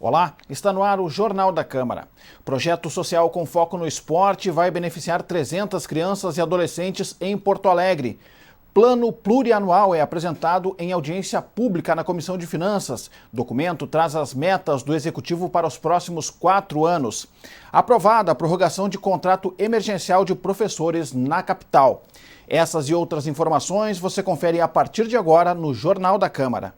Olá, está no ar o Jornal da Câmara. Projeto social com foco no esporte vai beneficiar 300 crianças e adolescentes em Porto Alegre. Plano plurianual é apresentado em audiência pública na Comissão de Finanças. O documento traz as metas do Executivo para os próximos 4 anos. Aprovada a prorrogação de contrato emergencial de professores na capital. Essas e outras informações você confere a partir de agora no Jornal da Câmara.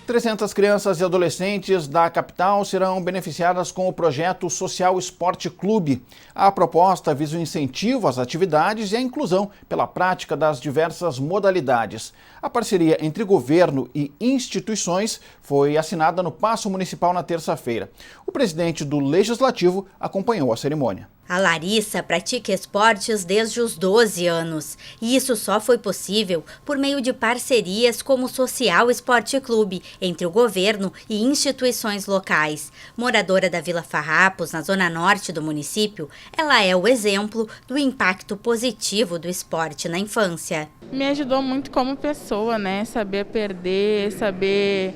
Trezentas crianças e adolescentes da capital serão beneficiadas com o projeto Social Esporte Clube. A proposta visa o incentivo às atividades e a inclusão pela prática das diversas modalidades. A parceria entre governo e instituições foi assinada no Paço Municipal na terça-feira. O presidente do Legislativo acompanhou a cerimônia. A Larissa pratica esportes desde os 12 anos e isso só foi possível por meio de parcerias como o Social Esporte Clube entre o governo e instituições locais. Moradora da Vila Farrapos, na zona norte do município, ela é o exemplo do impacto positivo do esporte na infância. Me ajudou muito como pessoa, né? Saber perder, saber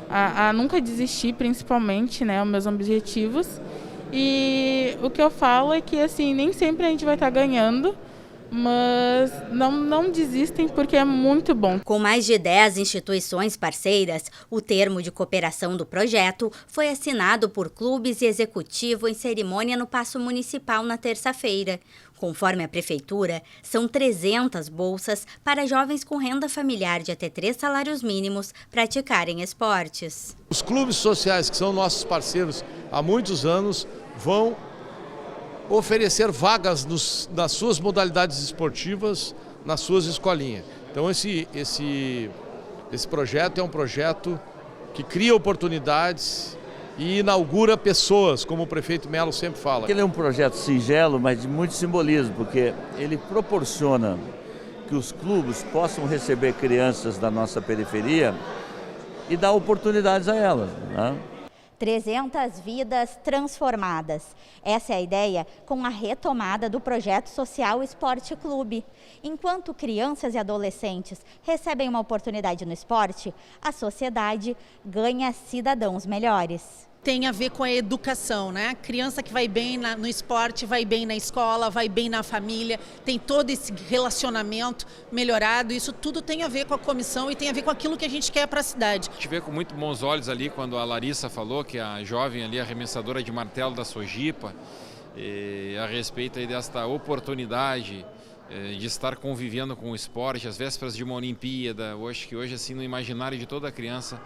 a nunca desistir, principalmente, né? Os meus objetivos. E o que eu falo é que assim, nem sempre a gente vai estar ganhando, mas não desistem porque é muito bom. Com mais de 10 instituições parceiras, o termo de cooperação do projeto foi assinado por clubes e executivo em cerimônia no Paço Municipal na terça-feira. Conforme a Prefeitura, são 300 bolsas para jovens com renda familiar de até 3 salários mínimos praticarem esportes. Os clubes sociais, que são nossos parceiros há muitos anos, vão oferecer vagas nas suas modalidades esportivas, nas suas escolinhas. Então esse projeto é um projeto que cria oportunidades e inaugura pessoas, como o prefeito Melo sempre fala. Ele é um projeto singelo, mas de muito simbolismo, porque ele proporciona que os clubes possam receber crianças da nossa periferia e dar oportunidades a elas, né? 300 vidas transformadas. Essa é a ideia com a retomada do projeto Social Esporte Clube. Enquanto crianças e adolescentes recebem uma oportunidade no esporte, a sociedade ganha cidadãos melhores. Tem a ver com a educação, né? Criança que vai bem no esporte, vai bem na escola, vai bem na família, tem todo esse relacionamento melhorado. Isso tudo tem a ver com a comissão e tem a ver com aquilo que a gente quer para a cidade. A gente vê com muito bons olhos ali quando a Larissa falou que a jovem ali, arremessadora de martelo da Sojipa, a respeito aí desta oportunidade de estar convivendo com o esporte, às vésperas de uma Olimpíada. Eu acho que hoje, assim, no imaginário de toda criança,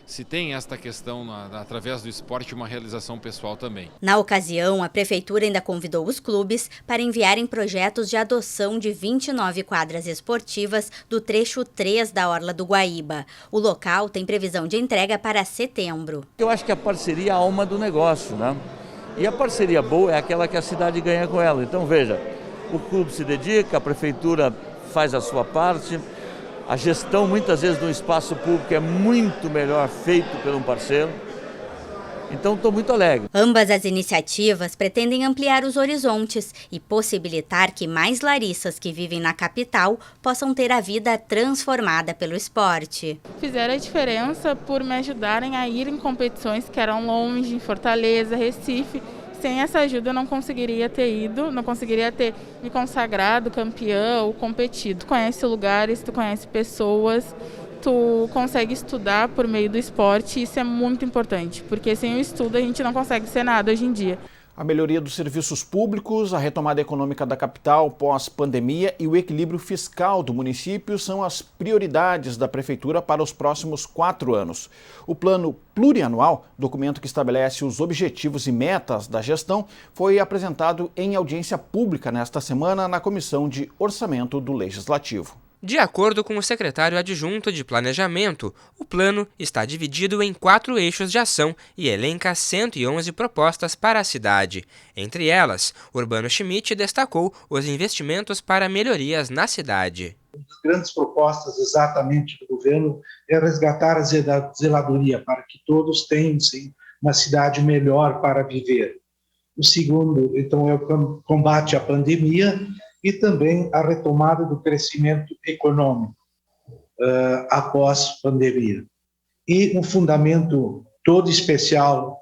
se tem esta questão, através do esporte, uma realização pessoal também. Na ocasião, a Prefeitura ainda convidou os clubes para enviarem projetos de adoção de 29 quadras esportivas do trecho 3 da Orla do Guaíba. O local tem previsão de entrega para setembro. Eu acho que a parceria é a alma do negócio, né? E a parceria boa é aquela que a cidade ganha com ela. Então, veja, o clube se dedica, a Prefeitura faz a sua parte. A gestão, muitas vezes, do espaço público é muito melhor feito por um parceiro. Então, estou muito alegre. Ambas as iniciativas pretendem ampliar os horizontes e possibilitar que mais Larissas que vivem na capital possam ter a vida transformada pelo esporte. Fizeram a diferença por me ajudarem a ir em competições que eram longe, em Fortaleza, Recife. Sem essa ajuda eu não conseguiria ter ido, não conseguiria ter me consagrado campeão ou competido. Tu conhece lugares, tu conhece pessoas, tu consegue estudar por meio do esporte e isso é muito importante, porque sem o estudo a gente não consegue ser nada hoje em dia. A melhoria dos serviços públicos, a retomada econômica da capital pós-pandemia e o equilíbrio fiscal do município são as prioridades da Prefeitura para os próximos 4 anos. O Plano Plurianual, documento que estabelece os objetivos e metas da gestão, foi apresentado em audiência pública nesta semana na Comissão de Orçamento do Legislativo. De acordo com o secretário adjunto de Planejamento, o plano está dividido em 4 eixos de ação e elenca 111 propostas para a cidade. Entre elas, Urbano Schmidt destacou os investimentos para melhorias na cidade. Uma das grandes propostas exatamente do governo é resgatar a zeladoria para que todos tenham sim, uma cidade melhor para viver. O segundo, então, é o combate à pandemia e também a retomada do crescimento econômico após pandemia. E um fundamento todo especial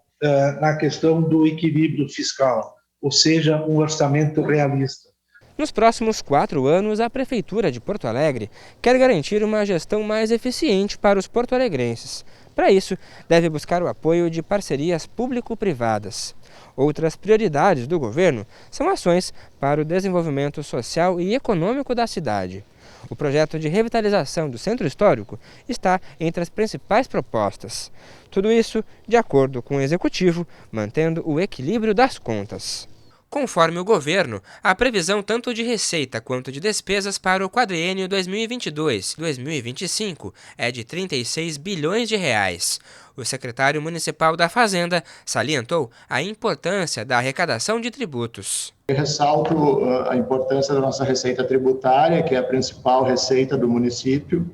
na questão do equilíbrio fiscal, ou seja, um orçamento realista. Nos próximos 4 anos, a Prefeitura de Porto Alegre quer garantir uma gestão mais eficiente para os porto-alegrenses. Para isso, deve buscar o apoio de parcerias público-privadas. Outras prioridades do governo são ações para o desenvolvimento social e econômico da cidade. O projeto de revitalização do Centro Histórico está entre as principais propostas. Tudo isso de acordo com o Executivo, mantendo o equilíbrio das contas. Conforme o governo, a previsão tanto de receita quanto de despesas para o quadriênio 2022-2025 é de 36 bilhões de reais. O secretário municipal da Fazenda salientou a importância da arrecadação de tributos. Eu ressalto a importância da nossa receita tributária, que é a principal receita do município.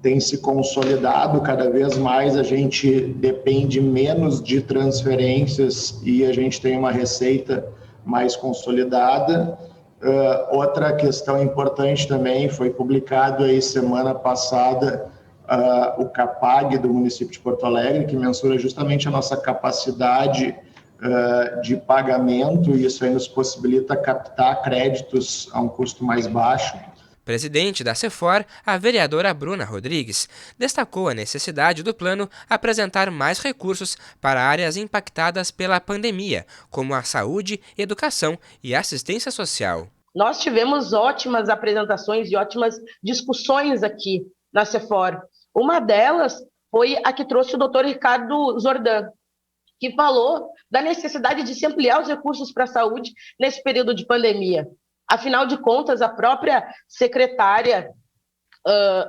Tem se consolidado, cada vez mais a gente depende menos de transferências e a gente tem uma receita mais consolidada. Outra questão importante também, foi publicado aí semana passada o CAPAG do município de Porto Alegre, que mensura justamente a nossa capacidade de pagamento, e isso aí nos possibilita captar créditos a um custo mais baixo. Presidente da CEFOR, a vereadora Bruna Rodrigues, destacou a necessidade do plano apresentar mais recursos para áreas impactadas pela pandemia, como a saúde, educação e assistência social. Nós tivemos ótimas apresentações e ótimas discussões aqui na CEFOR. Uma delas foi a que trouxe o Dr. Ricardo Zordan, que falou da necessidade de se ampliar os recursos para a saúde nesse período de pandemia. Afinal de contas, a própria secretária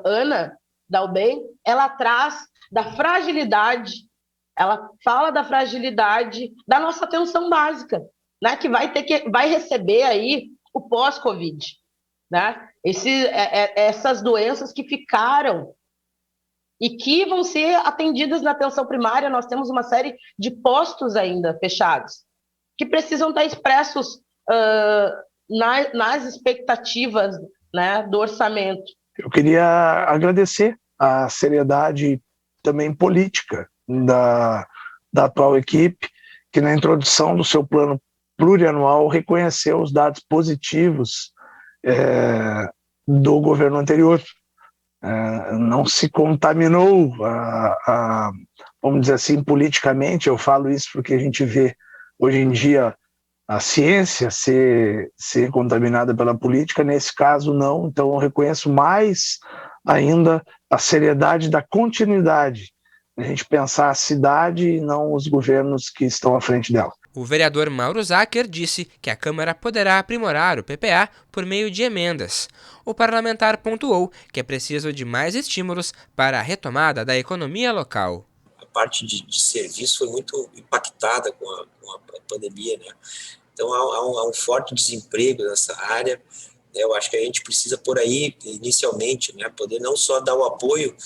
Ana Dalben, ela traz da fragilidade, ela fala da fragilidade da nossa atenção básica, né, que vai receber aí o pós-Covid, né? Essas doenças que ficaram e que vão ser atendidas na atenção primária. Nós temos uma série de postos ainda fechados, que precisam estar expressos nas expectativas, né, do orçamento. Eu queria agradecer a seriedade também política da atual equipe, que na introdução do seu plano plurianual reconheceu os dados positivos do governo anterior. Não se contaminou, vamos dizer assim, politicamente. Eu falo isso porque a gente vê hoje em dia a ciência ser contaminada pela política. Nesse caso não, então eu reconheço mais ainda a seriedade da continuidade, a gente pensar a cidade e não os governos que estão à frente dela. O vereador Mauro Zacher disse que a Câmara poderá aprimorar o PPA por meio de emendas. O parlamentar pontuou que é preciso de mais estímulos para a retomada da economia local. A parte de serviço foi muito impactada com a pandemia, né? Então há um forte desemprego nessa área. Eu acho que a gente precisa por aí, inicialmente, né, poder não só dar o apoio.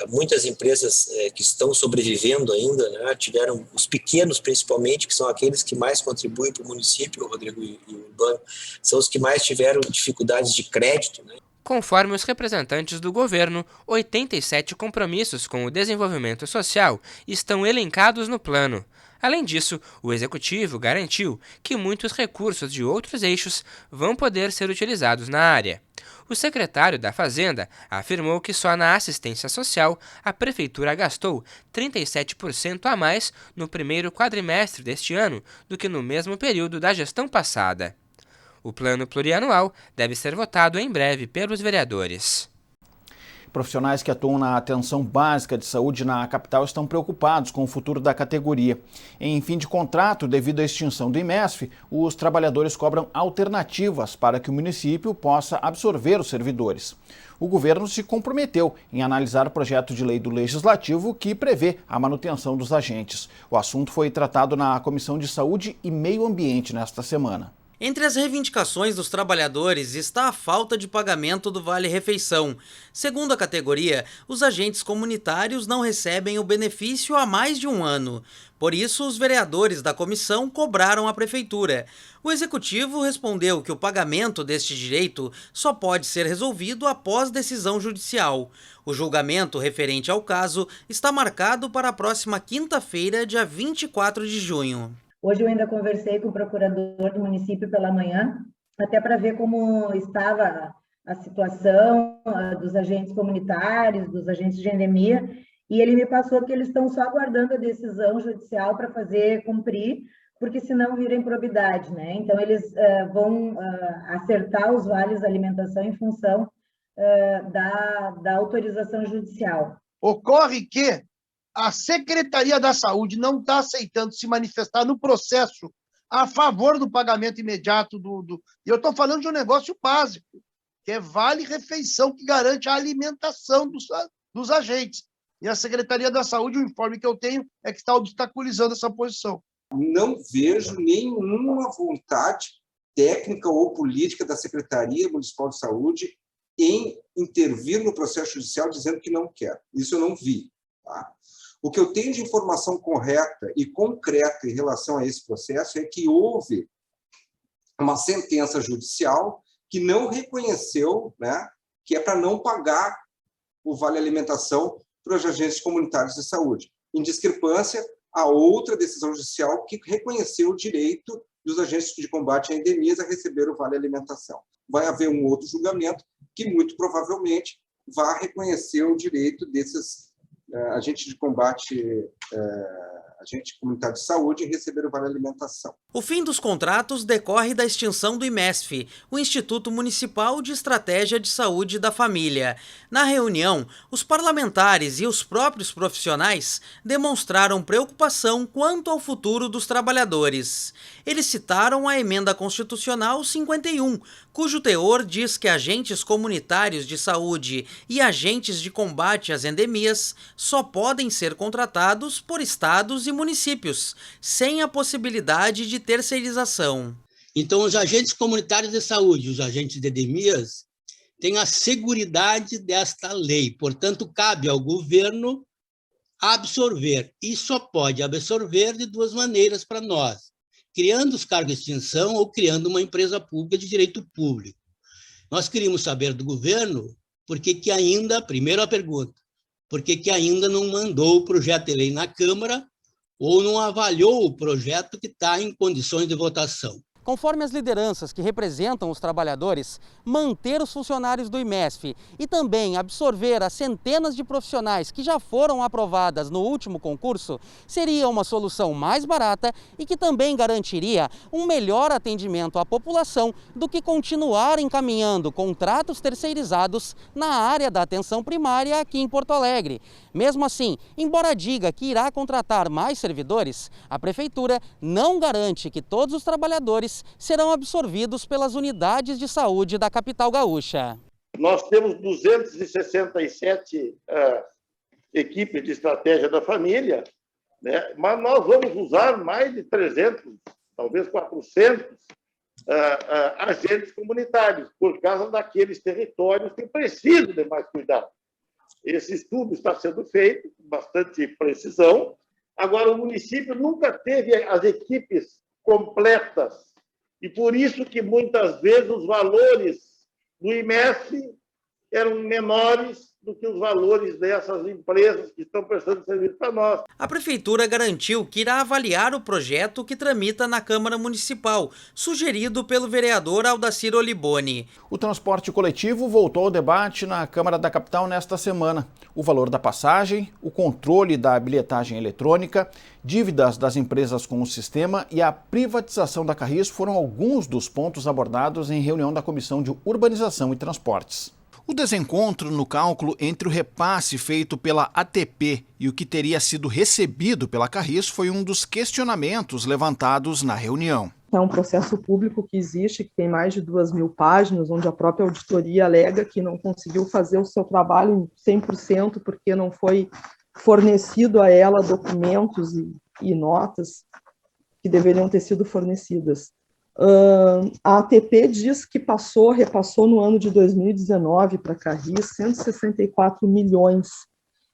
Muitas empresas que estão sobrevivendo ainda, né, tiveram os pequenos, principalmente, que são aqueles que mais contribuem para o município, o Rodrigo e o Urbano, são os que mais tiveram dificuldades de crédito, né? Conforme os representantes do governo, 87 compromissos com o desenvolvimento social estão elencados no plano. Além disso, o Executivo garantiu que muitos recursos de outros eixos vão poder ser utilizados na área. O secretário da Fazenda afirmou que só na assistência social a Prefeitura gastou 37% a mais no primeiro quadrimestre deste ano do que no mesmo período da gestão passada. O plano plurianual deve ser votado em breve pelos vereadores. Profissionais que atuam na atenção básica de saúde na capital estão preocupados com o futuro da categoria. Em fim de contrato, devido à extinção do IMESF, os trabalhadores cobram alternativas para que o município possa absorver os servidores. O governo se comprometeu em analisar o projeto de lei do Legislativo que prevê a manutenção dos agentes. O assunto foi tratado na Comissão de Saúde e Meio Ambiente nesta semana. Entre as reivindicações dos trabalhadores está a falta de pagamento do Vale-Refeição. Segundo a categoria, os agentes comunitários não recebem o benefício há mais de um ano. Por isso, os vereadores da comissão cobraram a prefeitura. O executivo respondeu que o pagamento deste direito só pode ser resolvido após decisão judicial. O julgamento referente ao caso está marcado para a próxima quinta-feira, dia 24 de junho. Hoje eu ainda conversei com o procurador do município pela manhã, até para ver como estava a situação dos agentes comunitários, dos agentes de endemia, e ele me passou que eles estão só aguardando a decisão judicial para fazer cumprir, porque senão vira improbidade, né? Então eles vão acertar os vales alimentação em função da autorização judicial. Ocorre que a Secretaria da Saúde não está aceitando se manifestar no processo a favor do pagamento imediato E eu estou falando de um negócio básico, que é vale-refeição, que garante a alimentação dos agentes. E a Secretaria da Saúde, o informe que eu tenho, é que está obstaculizando essa posição. Não vejo nenhuma vontade técnica ou política da Secretaria Municipal de Saúde em intervir no processo judicial dizendo que não quer. Isso eu não vi. Tá? O que eu tenho de informação correta e concreta em relação a esse processo é que houve uma sentença judicial que não reconheceu, né, que é para não pagar o Vale Alimentação para os agentes comunitários de saúde, em discrepância a outra decisão judicial que reconheceu o direito dos agentes de combate a endemias a receber o Vale Alimentação. Vai haver um outro julgamento que, muito provavelmente, vai reconhecer o direito desses agente de combate, agente comunitário de saúde, receber o Vale Alimentação. O fim dos contratos decorre da extinção do IMESF, o Instituto Municipal de Estratégia de Saúde da Família. Na reunião, os parlamentares e os próprios profissionais demonstraram preocupação quanto ao futuro dos trabalhadores. Eles citaram a Emenda Constitucional 51, cujo teor diz que agentes comunitários de saúde e agentes de combate às endemias só podem ser contratados por estados e municípios, sem a possibilidade de terceirização. Então, os agentes comunitários de saúde, os agentes de endemias, têm a seguridade desta lei. Portanto, cabe ao governo absorver. E só pode absorver de duas maneiras para nós: criando os cargos de extinção ou criando uma empresa pública de direito público. Nós queríamos saber do governo por que ainda, primeiro a pergunta, por que ainda não mandou o projeto de lei na Câmara ou não avaliou o projeto que está em condições de votação. Conforme as lideranças que representam os trabalhadores, manter os funcionários do IMESF e também absorver as centenas de profissionais que já foram aprovadas no último concurso seria uma solução mais barata e que também garantiria um melhor atendimento à população do que continuar encaminhando contratos terceirizados na área da atenção primária aqui em Porto Alegre. Mesmo assim, embora diga que irá contratar mais servidores, a Prefeitura não garante que todos os trabalhadores serão absorvidos pelas unidades de saúde da capital gaúcha. Nós temos 267 equipes de estratégia da família, né? Mas nós vamos usar mais de 300, talvez 400 agentes comunitários, por causa daqueles territórios que precisam de mais cuidado. Esse estudo está sendo feito com bastante precisão. Agora, o município nunca teve as equipes completas, e por isso que muitas vezes os valores do IMESF eram menores do que os valores dessas empresas que estão prestando serviço para nós. A Prefeitura garantiu que irá avaliar o projeto que tramita na Câmara Municipal, sugerido pelo vereador Aldacir Oliboni. O transporte coletivo voltou ao debate na Câmara da Capital nesta semana. O valor da passagem, o controle da bilhetagem eletrônica, dívidas das empresas com o sistema e a privatização da Carris foram alguns dos pontos abordados em reunião da Comissão de Urbanização e Transportes. O desencontro no cálculo entre o repasse feito pela ATP e o que teria sido recebido pela Carris foi um dos questionamentos levantados na reunião. É um processo público que existe, que tem mais de 2.000 páginas, onde a própria auditoria alega que não conseguiu fazer o seu trabalho em 100% porque não foi fornecido a ela documentos e notas que deveriam ter sido fornecidas. A ATP diz que repassou no ano de 2019 para a Carris 164 milhões,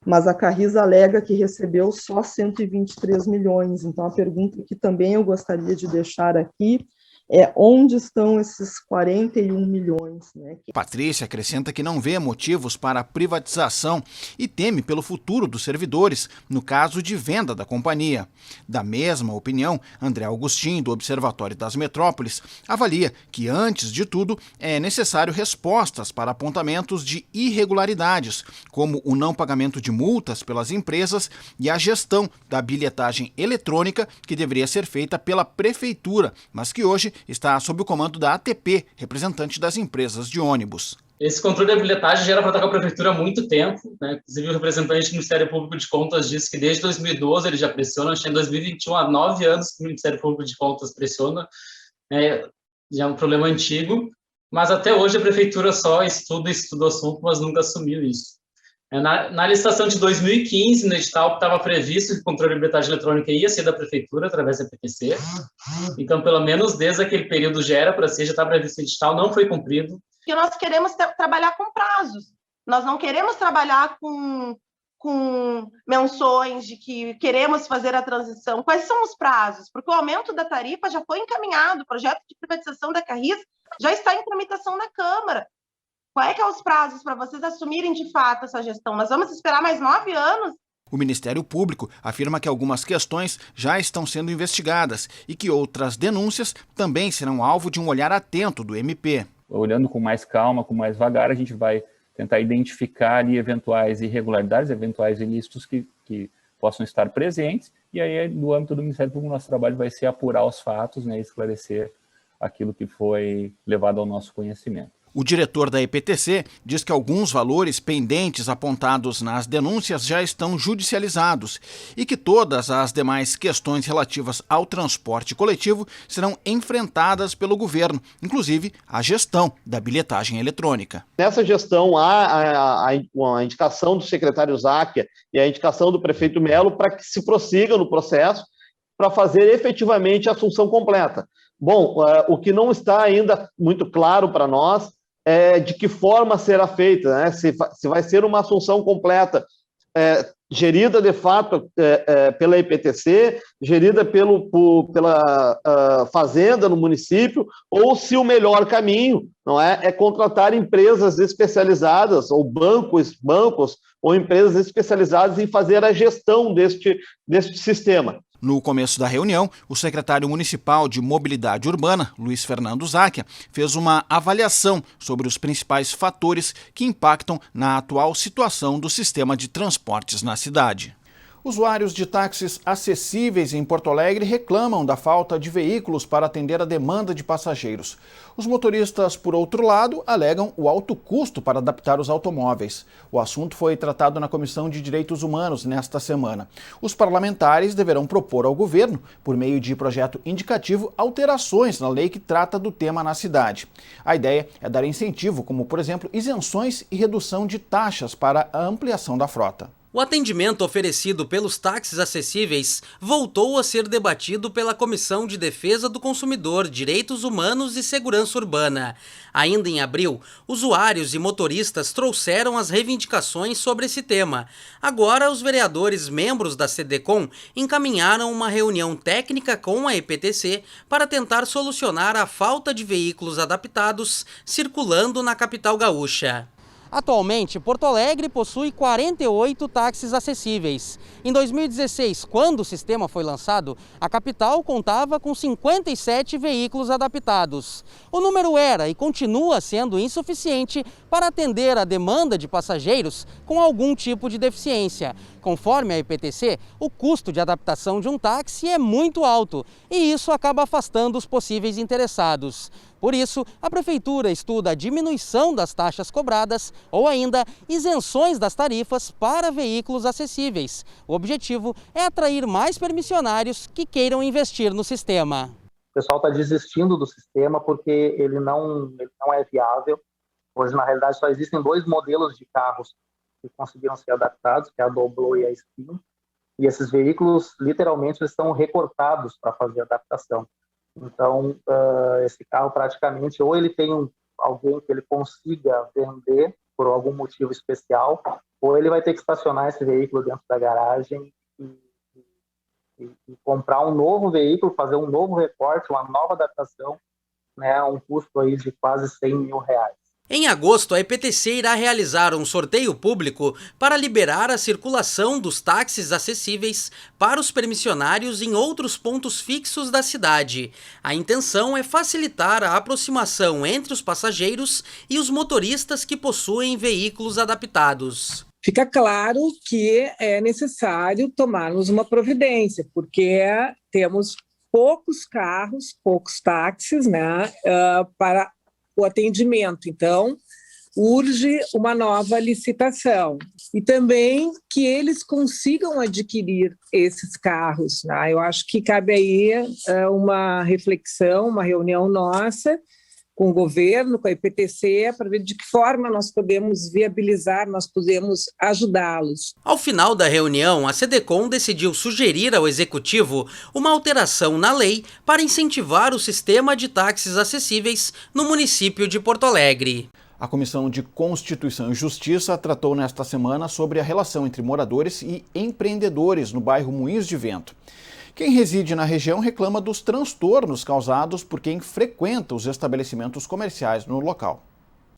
mas a Carris alega que recebeu só 123 milhões. Então, a pergunta que também eu gostaria de deixar aqui é onde estão esses 41 milhões? Né? Patrícia acrescenta que não vê motivos para a privatização e teme pelo futuro dos servidores, no caso de venda da companhia. Da mesma opinião, André Augustin, do Observatório das Metrópoles, avalia que, antes de tudo, é necessário respostas para apontamentos de irregularidades, como o não pagamento de multas pelas empresas e a gestão da bilhetagem eletrônica, que deveria ser feita pela Prefeitura, mas que hoje está sob o comando da ATP, representante das empresas de ônibus. Esse controle da bilhetagem já era para estar com a Prefeitura há muito tempo, né? Inclusive o representante do Ministério Público de Contas disse que desde 2012 ele já pressiona, acho que em 2021 há 9 anos que o Ministério Público de Contas pressiona, já é um problema antigo, mas até hoje a Prefeitura só estuda o assunto, mas nunca assumiu isso. Na licitação de 2015, no edital, estava previsto que o controle de bilhetagem eletrônica ia ser da Prefeitura, através da EPTC. Então, pelo menos desde aquele período já era para ser, já estava previsto o edital, não foi cumprido. Porque nós queremos trabalhar com prazos. Nós não queremos trabalhar com menções de que queremos fazer a transição. Quais são os prazos? Porque o aumento da tarifa já foi encaminhado, o projeto de privatização da Carris já está em tramitação na Câmara. Quais que são os prazos para vocês assumirem de fato essa gestão? Nós vamos esperar mais 9 anos? O Ministério Público afirma que algumas questões já estão sendo investigadas e que outras denúncias também serão alvo de um olhar atento do MP. Olhando com mais calma, com mais vagar, a gente vai tentar identificar ali eventuais irregularidades, eventuais ilícitos que possam estar presentes, e aí, no âmbito do Ministério Público, nosso trabalho vai ser apurar os fatos, né, esclarecer aquilo que foi levado ao nosso conhecimento. O diretor da EPTC diz que alguns valores pendentes apontados nas denúncias já estão judicializados e que todas as demais questões relativas ao transporte coletivo serão enfrentadas pelo governo, inclusive a gestão da bilhetagem eletrônica. Nessa gestão, há a indicação do secretário Záquia e a indicação do prefeito Melo para que se prossiga no processo para fazer efetivamente a assunção completa. Bom, o que não está ainda muito claro para nós de que forma será feita, né? Se vai ser uma assunção completa, gerida de fato pela EPTC, gerida pela fazenda no município, ou se o melhor caminho não é contratar empresas especializadas, ou bancos, ou empresas especializadas em fazer a gestão deste sistema. No começo da reunião, o secretário municipal de Mobilidade Urbana, Luiz Fernando Záquia, fez uma avaliação sobre os principais fatores que impactam na atual situação do sistema de transportes na cidade. Usuários de táxis acessíveis em Porto Alegre reclamam da falta de veículos para atender a demanda de passageiros. Os motoristas, por outro lado, alegam o alto custo para adaptar os automóveis. O assunto foi tratado na Comissão de Direitos Humanos nesta semana. Os parlamentares deverão propor ao governo, por meio de projeto indicativo, alterações na lei que trata do tema na cidade. A ideia é dar incentivo, como, por exemplo, isenções e redução de taxas para a ampliação da frota. O atendimento oferecido pelos táxis acessíveis voltou a ser debatido pela Comissão de Defesa do Consumidor, Direitos Humanos e Segurança Urbana. Ainda em abril, usuários e motoristas trouxeram as reivindicações sobre esse tema. Agora, os vereadores membros da CDCOM encaminharam uma reunião técnica com a EPTC para tentar solucionar a falta de veículos adaptados circulando na capital gaúcha. Atualmente, Porto Alegre possui 48 táxis acessíveis. Em 2016, quando o sistema foi lançado, a capital contava com 57 veículos adaptados. O número era e continua sendo insuficiente para atender a demanda de passageiros com algum tipo de deficiência. Conforme a EPTC, o custo de adaptação de um táxi é muito alto e isso acaba afastando os possíveis interessados. Por isso, a Prefeitura estuda a diminuição das taxas cobradas ou ainda isenções das tarifas para veículos acessíveis. O objetivo é atrair mais permissionários que queiram investir no sistema. O pessoal está desistindo do sistema porque ele não é viável. Hoje, na realidade, só existem 2 modelos de carros que conseguiram ser adaptados, que é a Doblo e a Spin. E esses veículos, literalmente, estão recortados para fazer a adaptação. Então, esse carro praticamente, ou ele tem alguém que ele consiga vender por algum motivo especial, ou ele vai ter que estacionar esse veículo dentro da garagem e comprar um novo veículo, fazer um novo reporte, uma nova adaptação, né, a um custo aí de quase R$100 mil. Em agosto, a EPTC irá realizar um sorteio público para liberar a circulação dos táxis acessíveis para os permissionários em outros pontos fixos da cidade. A intenção é facilitar a aproximação entre os passageiros e os motoristas que possuem veículos adaptados. Fica claro que é necessário tomarmos uma providência, porque temos poucos carros, poucos táxis, né, para o atendimento. Então, urge uma nova licitação e também que eles consigam adquirir esses carros, né? Eu acho que cabe aí uma reflexão, uma reunião nossa com o governo, com a EPTC, para ver de que forma nós podemos viabilizar, nós podemos ajudá-los. Ao final da reunião, a SEDECOM decidiu sugerir ao Executivo uma alteração na lei para incentivar o sistema de táxis acessíveis no município de Porto Alegre. A Comissão de Constituição e Justiça tratou nesta semana sobre a relação entre moradores e empreendedores no bairro Moinhos de Vento. Quem reside na região reclama dos transtornos causados por quem frequenta os estabelecimentos comerciais no local.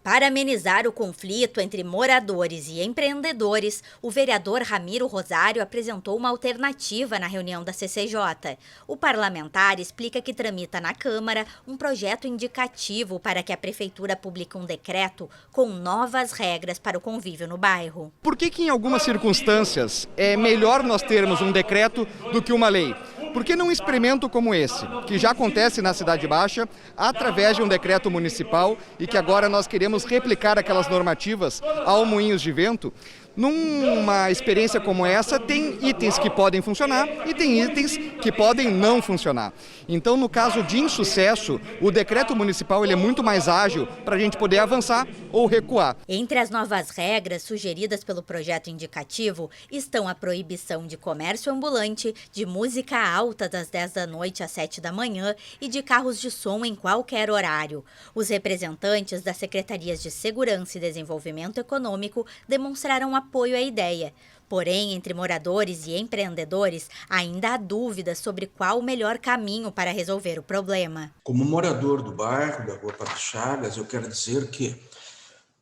Para amenizar o conflito entre moradores e empreendedores, o vereador Ramiro Rosário apresentou uma alternativa na reunião da CCJ. O parlamentar explica que tramita na Câmara um projeto indicativo para que a Prefeitura publique um decreto com novas regras para o convívio no bairro. Por que em algumas circunstâncias é melhor nós termos um decreto do que uma lei? Por que não um experimento como esse, que já acontece na Cidade Baixa, através de um decreto municipal e que agora nós queremos replicar aquelas normativas ao Moinhos de Vento? Numa experiência como essa, tem itens que podem funcionar e tem itens que podem não funcionar. Então, no caso de insucesso, o decreto municipal ele é muito mais ágil para a gente poder avançar ou recuar. Entre as novas regras sugeridas pelo projeto indicativo estão a proibição de comércio ambulante, de música alta das 10 da noite às 7 da manhã e de carros de som em qualquer horário. Os representantes das Secretarias de Segurança e Desenvolvimento Econômico demonstraram apoio à ideia. Porém, entre moradores e empreendedores, ainda há dúvidas sobre qual o melhor caminho para resolver o problema. Como morador do bairro, da Rua Padre Chagas, eu quero dizer que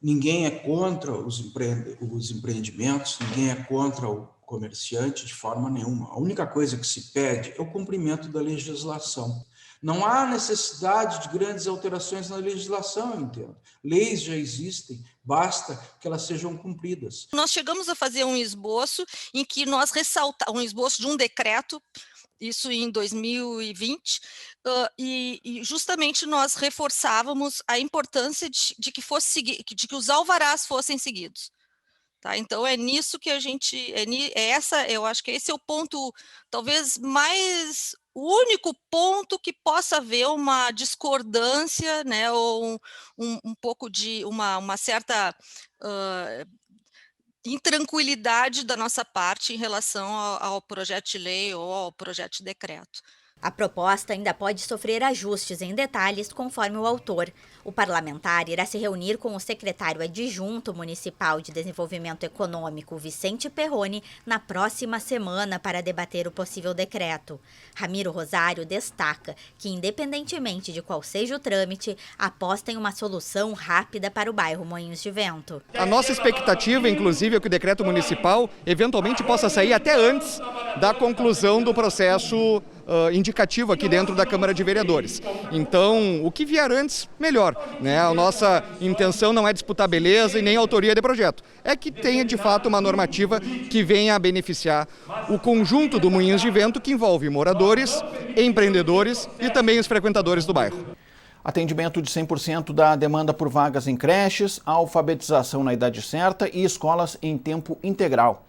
ninguém é contra os empreendimentos, ninguém é contra o comerciante de forma nenhuma. A única coisa que se pede é o cumprimento da legislação. Não há necessidade de grandes alterações na legislação, eu entendo. Leis já existem, basta que elas sejam cumpridas. Nós chegamos a fazer um esboço em que nós ressaltamos, um esboço de um decreto, isso em 2020, e justamente nós reforçávamos a importância de que os alvarás fossem seguidos. Tá? Então é nisso que a gente, eu acho que esse é o ponto, talvez mais o único ponto que possa haver uma discordância, né, ou um pouco de uma certa intranquilidade da nossa parte em relação ao projeto de lei ou ao projeto de decreto. A proposta ainda pode sofrer ajustes em detalhes conforme o autor. O parlamentar irá se reunir com o secretário adjunto municipal de Desenvolvimento Econômico, Vicente Perrone, na próxima semana para debater o possível decreto. Ramiro Rosário destaca que, independentemente de qual seja o trâmite, aposta em uma solução rápida para o bairro Moinhos de Vento. A nossa expectativa, inclusive, é que o decreto municipal eventualmente possa sair até antes da conclusão do processo indicativo aqui dentro da Câmara de Vereadores. Então, o que vier antes, melhor, né? A nossa intenção não é disputar beleza e nem autoria de projeto. É que tenha, de fato, uma normativa que venha a beneficiar o conjunto do Moinhos de Vento, que envolve moradores, empreendedores e também os frequentadores do bairro. Atendimento de 100% da demanda por vagas em creches, alfabetização na idade certa e escolas em tempo integral.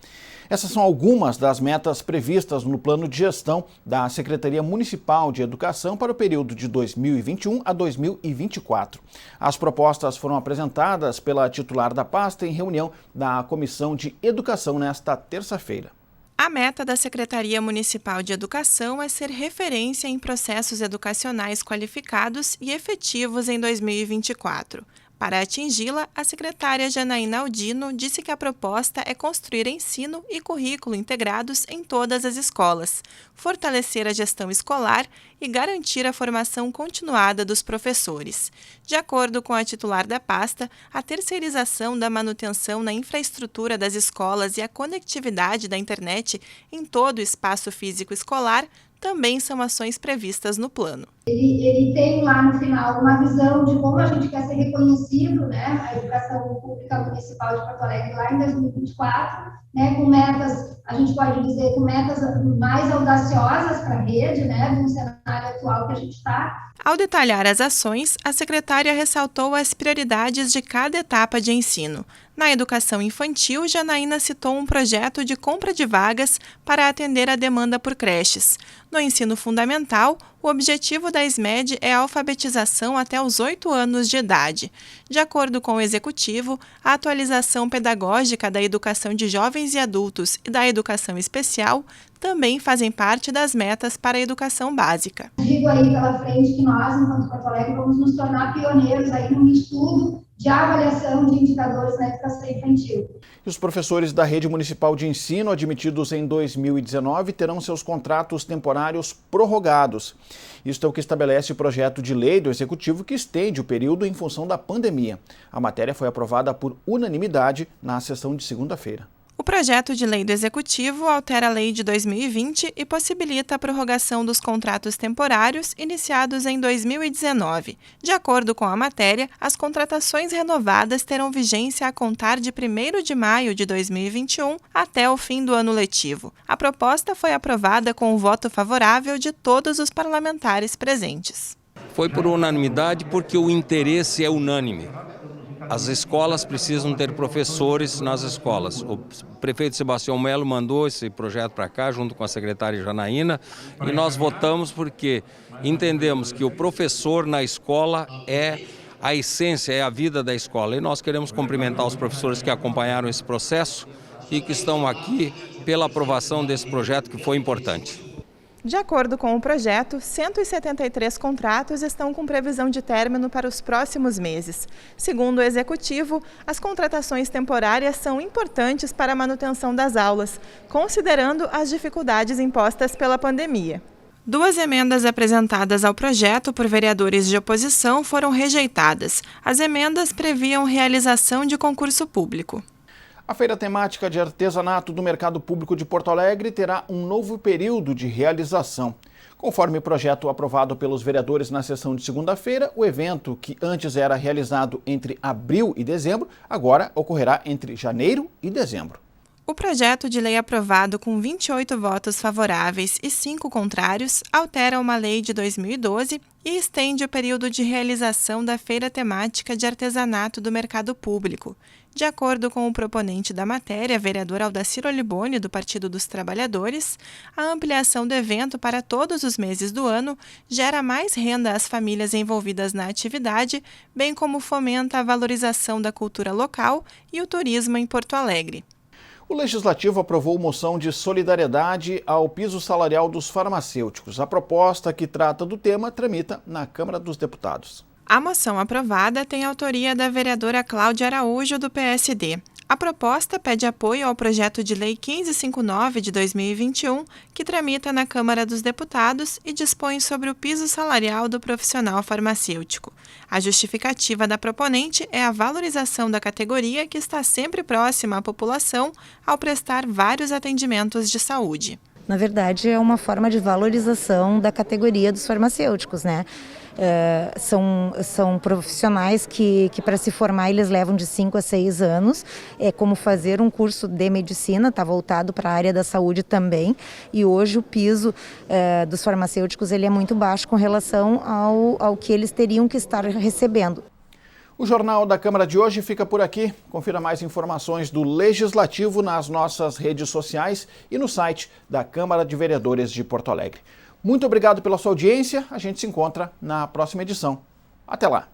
Essas são algumas das metas previstas no plano de gestão da Secretaria Municipal de Educação para o período de 2021 a 2024. As propostas foram apresentadas pela titular da pasta em reunião da Comissão de Educação nesta terça-feira. A A meta da Secretaria Municipal de Educação é ser referência em processos educacionais qualificados e efetivos em 2024. Para atingi-la, a secretária Janaína Aldino disse que a proposta é construir ensino e currículo integrados em todas as escolas, fortalecer a gestão escolar e garantir a formação continuada dos professores. De acordo com a titular da pasta, a terceirização da manutenção na infraestrutura das escolas e a conectividade da internet em todo o espaço físico escolar também são ações previstas no plano. Ele tem lá no final uma visão de como a gente quer ser reconhecido, né, a educação pública municipal de Porto Alegre lá em 2024, né, com metas, a gente pode dizer, com metas mais audaciosas para a rede, né, do cenário atual que a gente está. Ao detalhar as ações, a secretária ressaltou as prioridades de cada etapa de ensino. Na educação infantil, Janaína citou um projeto de compra de vagas para atender a demanda por creches. No ensino fundamental, o objetivo da SMED é a alfabetização até os 8 anos de idade. De acordo com o executivo, a atualização pedagógica da educação de jovens e adultos e da educação especial também fazem parte das metas para a educação básica. Digo aí pela frente que nós, enquanto Porto Alegre, vamos nos tornar pioneiros aí num estudo de avaliação de indicadores na educação infantil. E os professores da Rede Municipal de Ensino, admitidos em 2019, terão seus contratos temporários prorrogados. Isto é o que estabelece o projeto de lei do Executivo que estende o período em função da pandemia. A matéria foi aprovada por unanimidade na sessão de segunda-feira. O projeto de lei do Executivo altera a lei de 2020 e possibilita a prorrogação dos contratos temporários iniciados em 2019. De acordo com a matéria, as contratações renovadas terão vigência a contar de 1º de maio de 2021 até o fim do ano letivo. A proposta foi aprovada com o voto favorável de todos os parlamentares presentes. Foi por unanimidade porque o interesse é unânime. As escolas precisam ter professores nas escolas. O prefeito Sebastião Melo mandou esse projeto para cá, junto com a secretária Janaína, e nós votamos porque entendemos que o professor na escola é a essência, é a vida da escola. E nós queremos cumprimentar os professores que acompanharam esse processo e que estão aqui pela aprovação desse projeto que foi importante. De acordo com o projeto, 173 contratos estão com previsão de término para os próximos meses. Segundo o Executivo, as contratações temporárias são importantes para a manutenção das aulas, considerando as dificuldades impostas pela pandemia. 2 emendas apresentadas ao projeto por vereadores de oposição foram rejeitadas. As emendas previam realização de concurso público. A feira temática de artesanato do Mercado Público de Porto Alegre terá um novo período de realização. Conforme o projeto aprovado pelos vereadores na sessão de segunda-feira, o evento, que antes era realizado entre abril e dezembro, agora ocorrerá entre janeiro e dezembro. O projeto de lei aprovado com 28 votos favoráveis e 5 contrários altera uma lei de 2012 e estende o período de realização da feira temática de artesanato do Mercado Público. De acordo com o proponente da matéria, vereador Aldacir Oliboni, do Partido dos Trabalhadores, a ampliação do evento para todos os meses do ano gera mais renda às famílias envolvidas na atividade, bem como fomenta a valorização da cultura local e o turismo em Porto Alegre. O Legislativo aprovou moção de solidariedade ao piso salarial dos farmacêuticos. A proposta que trata do tema tramita na Câmara dos Deputados. A moção aprovada tem autoria da vereadora Cláudia Araújo, do PSD. A proposta pede apoio ao projeto de lei 1559 de 2021, que tramita na Câmara dos Deputados e dispõe sobre o piso salarial do profissional farmacêutico. A justificativa da proponente é a valorização da categoria que está sempre próxima à população ao prestar vários atendimentos de saúde. Na verdade, é uma forma de valorização da categoria dos farmacêuticos, né? São profissionais que para se formar eles levam de 5 a 6 anos, é como fazer um curso de medicina, está voltado para a área da saúde também, e hoje o piso dos farmacêuticos ele é muito baixo com relação ao que eles teriam que estar recebendo. O Jornal da Câmara de hoje fica por aqui. Confira mais informações do Legislativo nas nossas redes sociais e no site da Câmara de Vereadores de Porto Alegre. Muito obrigado pela sua audiência. A gente se encontra na próxima edição. Até lá!